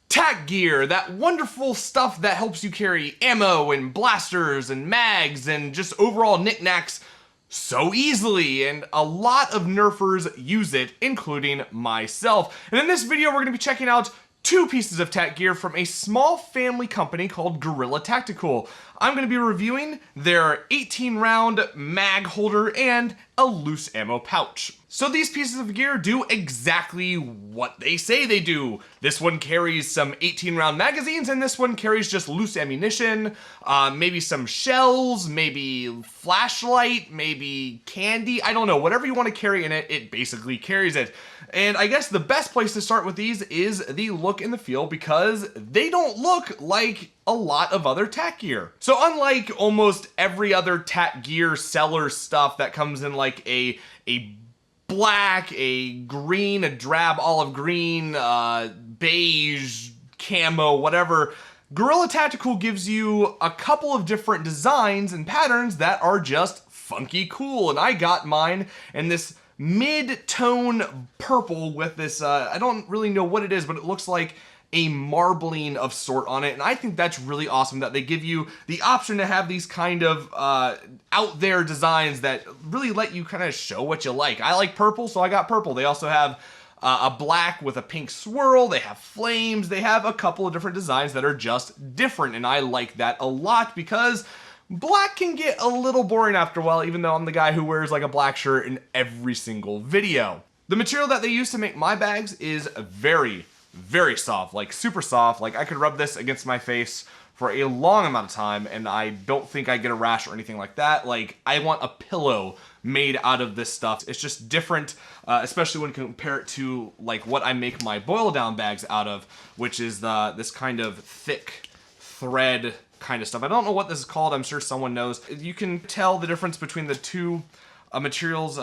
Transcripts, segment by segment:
Tac gear, that wonderful stuff that helps you carry ammo and blasters and mags and just overall knickknacks so easily, and a lot of nerfers use it, including myself. And in this video, we're going to be checking out two pieces of tac gear from a small family company called Gorilla-Tacticool. I'm going to be reviewing their 18-round mag holder and a loose ammo pouch. So these pieces of gear do exactly what they say they do. This one carries some 18-round magazines, and this one carries just loose ammunition, maybe some shells, maybe flashlight, maybe candy. I don't know. Whatever you want to carry in it, it basically carries it. And I guess the best place to start with these is the look and the feel, because they don't look like a lot of other tac gear. So unlike almost every other tac gear seller stuff that comes in like a black, a green, a drab olive green, beige, camo, whatever, Gorilla-Tacticool gives you a couple of different designs and patterns that are just funky cool. And I got mine in this mid-tone purple with this, I don't really know what it is, but it looks like a marbling of sort on it, and I think that's really awesome that they give you the option to have these kind of out there designs that really let you kind of show what you like. I like purple, so I got purple. They also have a black with a pink swirl, they have flames, they have a couple of different designs that are just different, and I like that a lot because black can get a little boring after a while, even though I'm the guy who wears like a black shirt in every single video. The material that they use to make my bags is very soft, like super soft. Like I could rub this against my face for a long amount of time and I don't think I get a rash or anything like that. Like I want a pillow made out of this stuff. It's just different, especially when you compare it to like what I make my boil down bags out of, which is this kind of thick thread kind of stuff. I don't know what this is called. I'm sure someone knows. You can tell the difference between the two materials,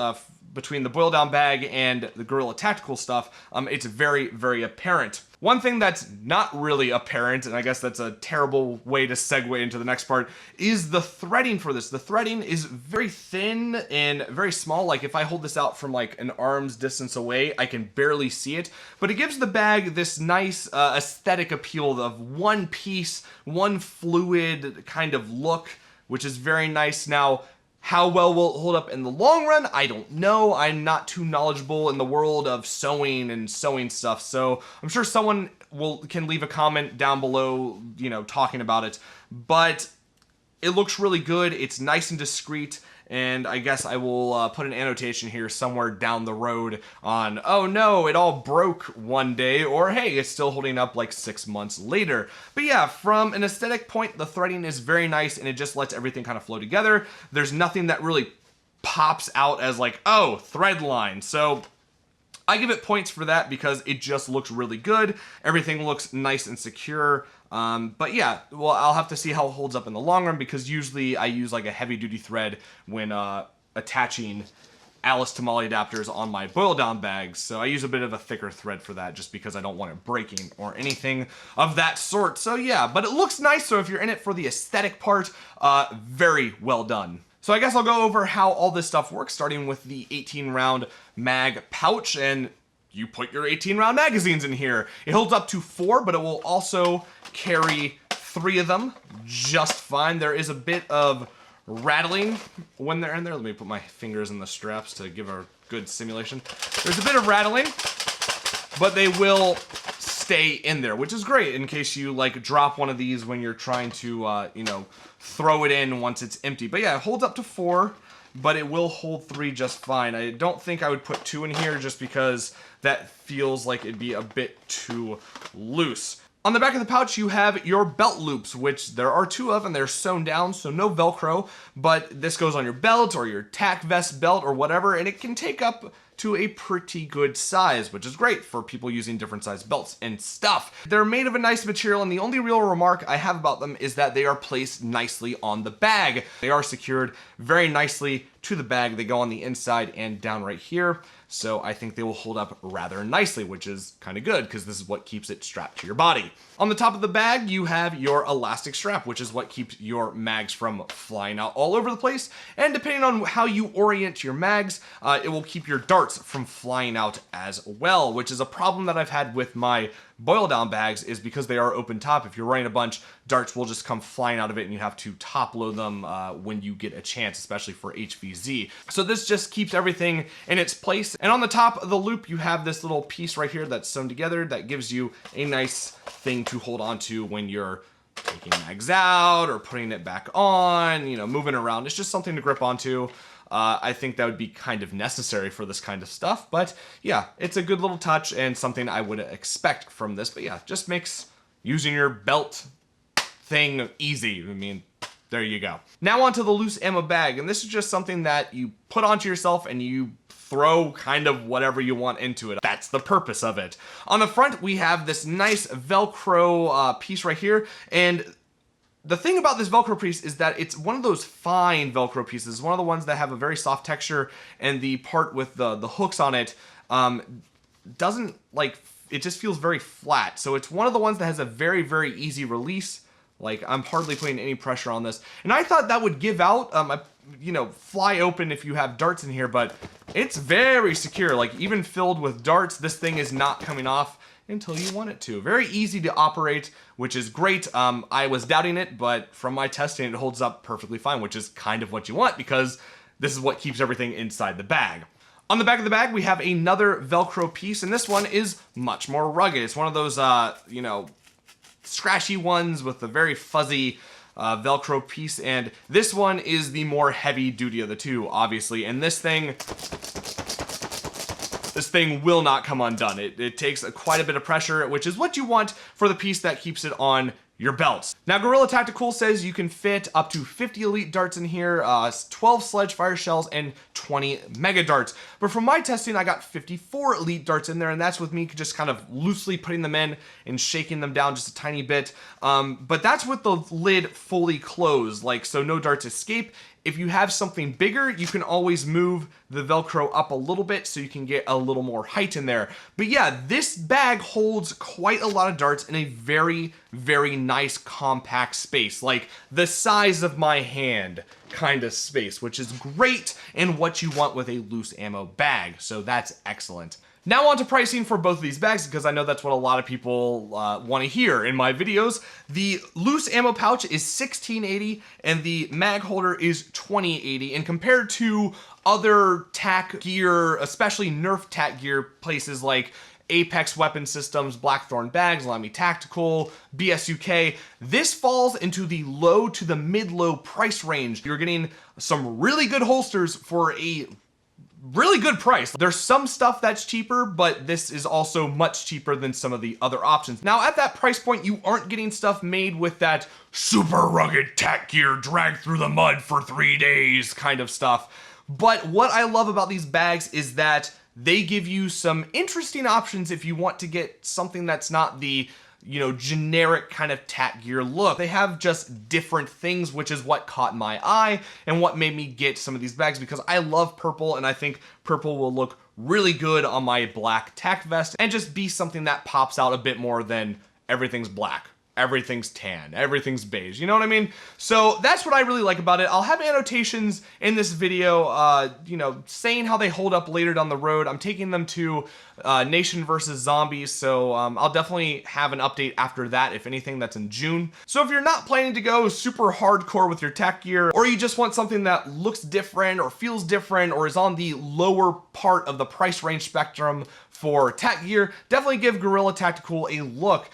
between the boil down bag and the Gorilla-Tacticool stuff. It's very apparent. One thing that's not really apparent, and I guess that's a terrible way to segue into the next part, is the threading for this. The threading is very thin and very small. Like if I hold this out from like an arm's distance away, I can barely see it, but it gives the bag this nice aesthetic appeal of one piece, one fluid kind of look, which is very nice. Now, how well will it hold up in the long run? I don't know. I'm not too knowledgeable in the world of sewing and sewing stuff, so I'm sure someone can leave a comment down below, you know, talking about it. But it looks really good. It's nice and discreet, and I guess I will put an annotation here somewhere down the road on, oh no, it all broke one day, or hey, it's still holding up like 6 months later. But yeah, from an aesthetic point, the threading is very nice and it just lets everything kind of flow together. There's nothing that really pops out as like, oh, thread line. So I give it points for that because it just looks really good. Everything looks nice and secure. But yeah, well, I'll have to see how it holds up in the long run because usually I use like a heavy duty thread when attaching Alice to Molly adapters on my boil down bags. So I use a bit of a thicker thread for that just because I don't want it breaking or anything of that sort. So yeah, but it looks nice. So if you're in it for the aesthetic part, very well done. So I guess I'll go over how all this stuff works, starting with the 18-round mag pouch, and you put your 18-round magazines in here. It holds up to 4, but it will also carry 3 of them just fine. There is a bit of rattling when they're in there. Let me put my fingers in the straps to give a good simulation. There's a bit of rattling, but they will stay in there, which is great in case you like drop one of these when you're trying to, you know, throw it in once it's empty. But yeah, it holds up to 4, but it will hold 3 just fine. I don't think I would put 2 in here just because that feels like it'd be a bit too loose. On the back of the pouch, you have your belt loops, which there are 2 of, and they're sewn down, so no Velcro, but this goes on your belt or your tack vest belt or whatever, and it can take up to a pretty good size, which is great for people using different size belts and stuff. They're made of a nice material, and the only real remark I have about them is that they are placed nicely on the bag. They are secured very nicely to the bag. They go on the inside and down right here, so I think they will hold up rather nicely, which is kind of good because this is what keeps it strapped to your body. On the top of the bag, you have your elastic strap, which is what keeps your mags from flying out all over the place, and depending on how you orient your mags, it will keep your darts darts from flying out as well, which is a problem that I've had with my boil down bags, is because they are open top. If you're running a bunch, darts will just come flying out of it and you have to top load them when you get a chance, especially for HVZ. So this just keeps everything in its place. And on the top of the loop, you have this little piece right here that's sewn together that gives you a nice thing to hold on to when you're taking mags out or putting it back on, you know, moving around. It's just something to grip onto. I think that would be kind of necessary for this kind of stuff, but yeah, it's a good little touch and something I would expect from this. But yeah, just makes using your belt thing easy. I mean, there you go. Now onto the loose ammo bag, and this is just something that you put onto yourself and you throw kind of whatever you want into it. That's the purpose of it. On the front, we have this nice Velcro piece right here, and the thing about this Velcro piece is that it's one of those fine Velcro pieces, one of the ones that have a very soft texture, and the part with the hooks on it doesn't, like, it just feels very flat. So it's one of the ones that has a very, very easy release. Like, I'm hardly putting any pressure on this. And I thought that would give out, you know, fly open if you have darts in here, but it's very secure. Like, even filled with darts, this thing is not coming off until you want it to. Very easy to operate, which is great. I was doubting it, but from my testing, it holds up perfectly fine, which is kind of what you want because this is what keeps everything inside the bag. On the back of the bag, we have another Velcro piece, and this one is much more rugged. It's one of those, you know, scratchy ones with a very fuzzy Velcro piece, and this one is the more heavy duty of the two, obviously, and this thing will not come undone. It takes quite a bit of pressure, which is what you want for the piece that keeps it on your belts. Now, Gorilla-Tacticool says you can fit up to 50 elite darts in here, 12 sledge fire shells, and 20 mega darts. But from my testing, I got 54 elite darts in there, and that's with me just kind of loosely putting them in and shaking them down just a tiny bit. But that's with the lid fully closed, like, so no darts escape. If you have something bigger, you can always move the Velcro up a little bit so you can get a little more height in there. But yeah, this bag holds quite a lot of darts in a very, very nice compact space, like the size of my hand kind of space, which is great and what you want with a loose ammo bag. So that's excellent. Now on to pricing for both of these bags, because I know that's what a lot of people want to hear in my videos. The loose ammo pouch is $16.80 and the mag holder is $20.80. And compared to other tack gear, especially Nerf tack gear places like Apex Weapon Systems, Blackthorn Bags, Tacti-Cool, BSUK, this falls into the low to the mid-low price range. You're getting some really good holsters for a really good price. There's some stuff that's cheaper, but this is also much cheaper than some of the other options. Now, at that price point, you aren't getting stuff made with that super rugged tack gear dragged through the mud for 3 days kind of stuff. But what I love about these bags is that they give you some interesting options if you want to get something that's not the, you know, generic kind of tack gear look. They have just different things, which is what caught my eye and what made me get some of these bags, because I love purple and I think purple will look really good on my black tack vest and just be something that pops out a bit more than everything's black, everything's tan, everything's beige, you know what I mean? So that's what I really like about it. I'll have annotations in this video, you know, saying how they hold up later down the road. I'm taking them to Nation versus Zombies, so I'll definitely have an update after that, if anything. That's in June. So if you're not planning to go super hardcore with your tack gear, or you just want something that looks different or feels different or is on the lower part of the price range spectrum for tack gear, definitely give Gorilla-Tacticool a look.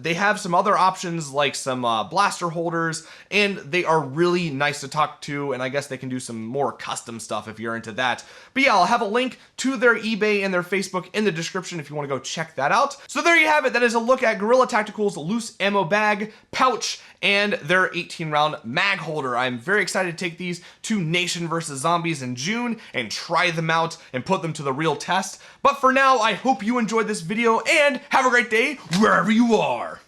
They have some other options like some blaster holders, and they are really nice to talk to, and I guess they can do some more custom stuff if you're into that. But yeah, I'll have a link to their eBay and their Facebook in the description if you want to go check that out. So there you have it. That is a look at Gorilla-Tacticool's loose ammo bag, pouch, and their 18-round mag holder. I'm very excited to take these to Nation versus Zombies in June and try them out and put them to the real test. But for now, I hope you enjoyed this video and have a great day wherever you are.